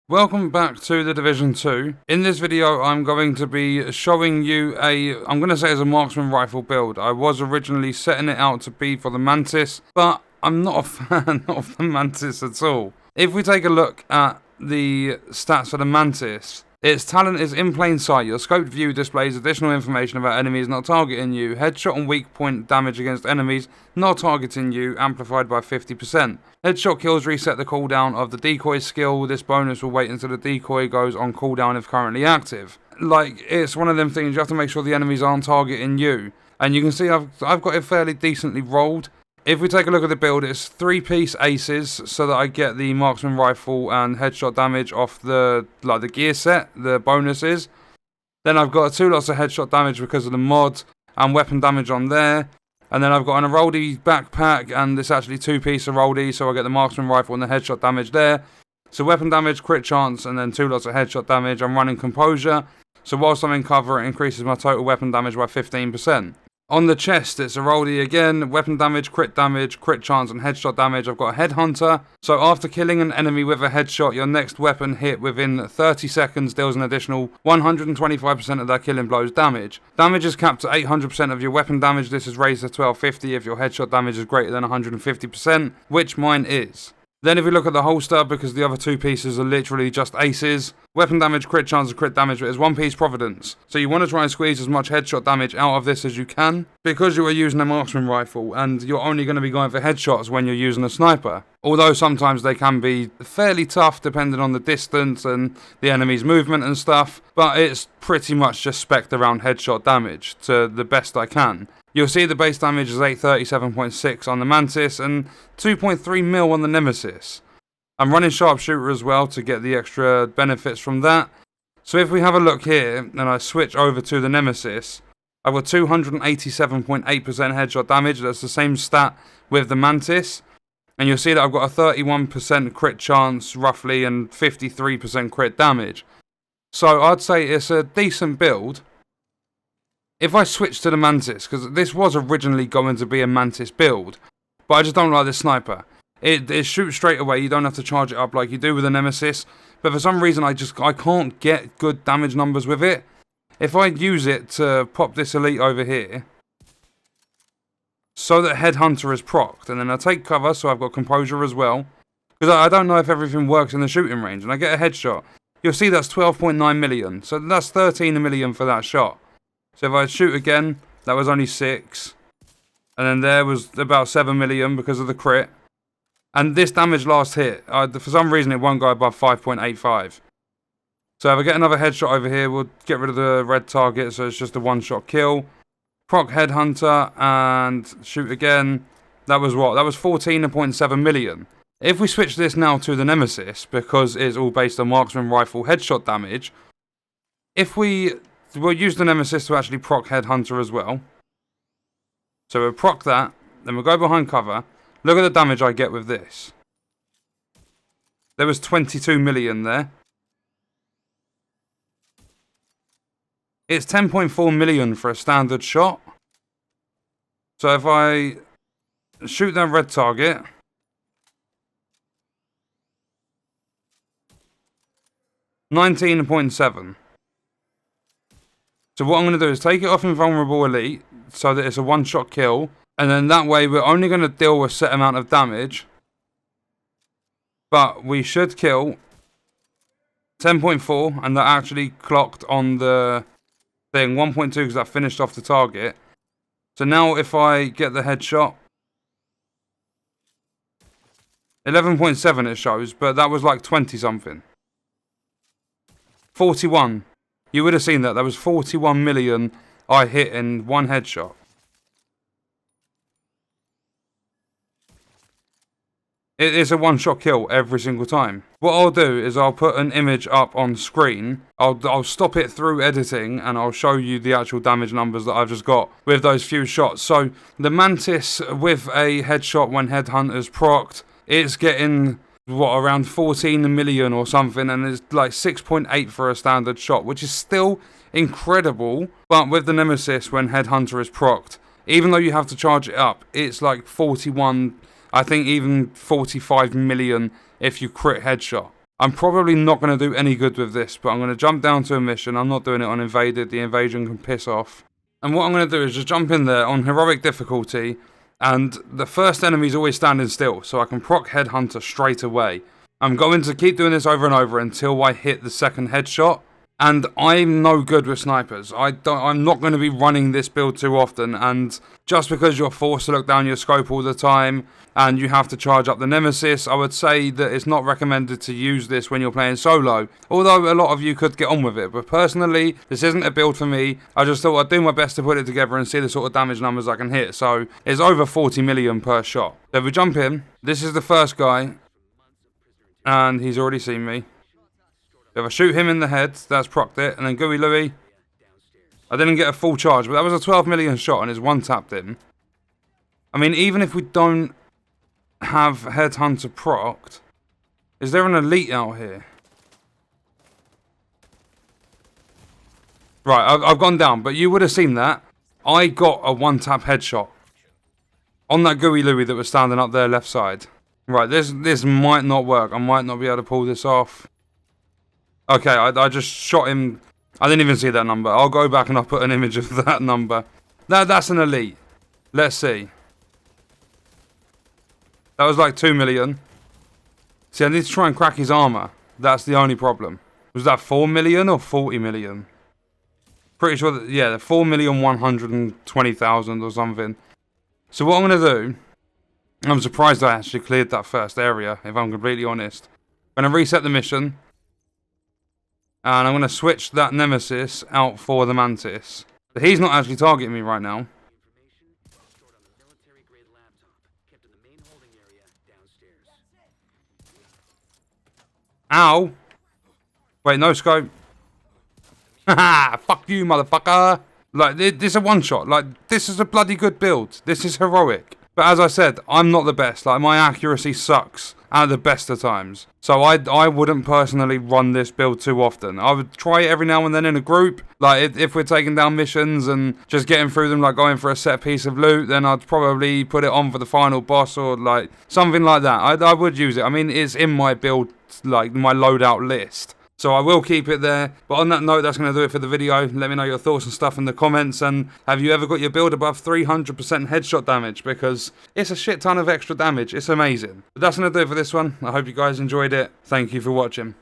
Welcome back to The Division 2. In this video I'm going to be showing you I'm going to say it's a marksman rifle build. I was originally setting it out to be for the Mantis, but I'm not a fan of the Mantis at all. If we take a look at the stats for the Mantis, its talent is in plain sight. Your scoped view displays additional information about enemies not targeting you. Headshot and weak point damage against enemies not targeting you, amplified by 50%. Headshot kills reset the cooldown of the decoy skill. This bonus will wait until the decoy goes on cooldown if currently active. Like, it's one of them things you have to make sure the enemies aren't targeting you. And you can see I've got it fairly decently rolled. If we take a look at the build, it's 3-piece aces so that I get the marksman rifle and headshot damage off the gear set, the bonuses. Then I've got 2 lots of headshot damage because of the mod and weapon damage on there. And then I've got an Aroldi backpack and it's actually 2-piece Aroldi, so I get the marksman rifle and the headshot damage there. So weapon damage, crit chance, and then 2 lots of headshot damage. I'm running composure, so whilst I'm in cover it increases my total weapon damage by 15%. On the chest, it's Aroldi again, weapon damage, crit chance, and headshot damage. I've got a headhunter, so after killing an enemy with a headshot, your next weapon hit within 30 seconds deals an additional 125% of that killing blow's damage. Damage is capped at 800% of your weapon damage. This is raised to 1250 if your headshot damage is greater than 150%, which mine is. Then if we look at the holster, because the other 2 pieces are literally just aces, weapon damage, crit chance, and crit damage, but it's 1-piece providence. So you want to try and squeeze as much headshot damage out of this as you can, because you are using a marksman rifle, and you're only going to be going for headshots when you're using a sniper. Although sometimes they can be fairly tough depending on the distance and the enemy's movement and stuff, but it's pretty much just spec'd around headshot damage to the best I can. You'll see the base damage is 837.6 on the Mantis and 2.3 mil on the Nemesis. I'm running sharpshooter as well to get the extra benefits from that. So if we have a look here and I switch over to the Nemesis, I've got 287.8% headshot damage. That's the same stat with the Mantis. And you'll see that I've got a 31% crit chance roughly and 53% crit damage. So I'd say it's a decent build. If I switch to the Mantis, because this was originally going to be a Mantis build, but I just don't like the sniper. It shoots straight away, you don't have to charge it up like you do with the Nemesis, but for some reason I can't get good damage numbers with it. If I use it to pop this elite over here, so that Headhunter is procced, and then I take cover, so I've got composure as well, because I don't know if everything works in the shooting range, and I get a headshot. You'll see that's 12.9 million, so that's 13 million for that shot. So if I shoot again, that was only 6. And then there was about 7 million because of the crit. And this damage last hit, for some reason it won't go above 5.85. So if I get another headshot over here, we'll get rid of the red target, so it's just a one-shot kill. Proc Headhunter and shoot again. That was what? That was 14.7 million. If we switch this now to the Nemesis, because it's all based on marksman rifle headshot damage, we'll use the Nemesis to actually proc Headhunter as well. So we'll proc that, then we'll go behind cover. Look at the damage I get with this. There was 22 million there. It's 10.4 million for a standard shot. So if I shoot that red target, $19.7. So what I'm going to do is take it off Invulnerable Elite so that it's a one-shot kill. And then that way we're only going to deal with a set amount of damage. But we should kill 10.4 and that actually clocked on the thing. 1.2 because that finished off the target. So now if I get the headshot, 11.7 it shows, but that was like 20 something. 41. You would have seen that. That was 41 million I hit in one headshot. It is a one-shot kill every single time. What I'll do is I'll put an image up on screen. I'll stop it through editing and I'll show you the actual damage numbers that I've just got with those few shots. So the Mantis with a headshot when Headhunter's procced, it's getting around 14 million or something, and it's like 6.8 for a standard shot, which is still incredible. But with the Nemesis when Headhunter is procced, even though you have to charge it up, it's like 41, I think even 45 million if you crit headshot. I'm probably not going to do any good with this, but I'm going to jump down to a mission. I'm not doing it on Invaded. The Invasion can piss off. And what I'm going to do is just jump in there on Heroic difficulty, and the first enemy's always standing still, so I can proc Headhunter straight away. I'm going to keep doing this over and over until I hit the second headshot. And I'm no good with snipers. I'm not going to be running this build too often, and just because you're forced to look down your scope all the time and you have to charge up the Nemesis, I would say that it's not recommended to use this when you're playing solo, although a lot of you could get on with it. But personally, this isn't a build for me. I just thought I'd do my best to put it together and see the sort of damage numbers I can hit. So it's over 40 million per shot. So if we jump in, this is the first guy, and he's already seen me. If I shoot him in the head, that's procced it. And then Gooey Louie, I didn't get a full charge, but that was a 12 million shot and it's one-tapped him. I mean, even if we don't have Headhunter procced, is there an elite out here? Right, I've gone down, but you would have seen that. I got a one-tap headshot on that Gooey Louie that was standing up there left side. Right, this might not work. I might not be able to pull this off. Okay, I just shot him. I didn't even see that number. I'll go back and I'll put an image of that number. That's an elite. Let's see. That was like 2 million. See, I need to try and crack his armor. That's the only problem. Was that 4 million or 40 million? Pretty sure that, yeah, 4,120,000 or something. So what I'm going to do, I'm surprised I actually cleared that first area, if I'm completely honest. I'm going to reset the mission. And I'm going to switch that Nemesis out for the Mantis. But he's not actually targeting me right now. Ow! Wait, no scope. Haha! Fuck you, motherfucker! Like, this is a one-shot. Like, this is a bloody good build. This is heroic. But as I said, I'm not the best. Like, my accuracy sucks at the best of times. So I wouldn't personally run this build too often. I would try it every now and then in a group. Like, if we're taking down missions and just getting through them, like going for a set piece of loot, then I'd probably put it on for the final boss or, like, something like that. I would use it. I mean, it's in my build, like, my loadout list. So I will keep it there. But on that note, that's going to do it for the video. Let me know your thoughts and stuff in the comments. And have you ever got your build above 300% headshot damage? Because it's a shit ton of extra damage. It's amazing. But that's going to do it for this one. I hope you guys enjoyed it. Thank you for watching.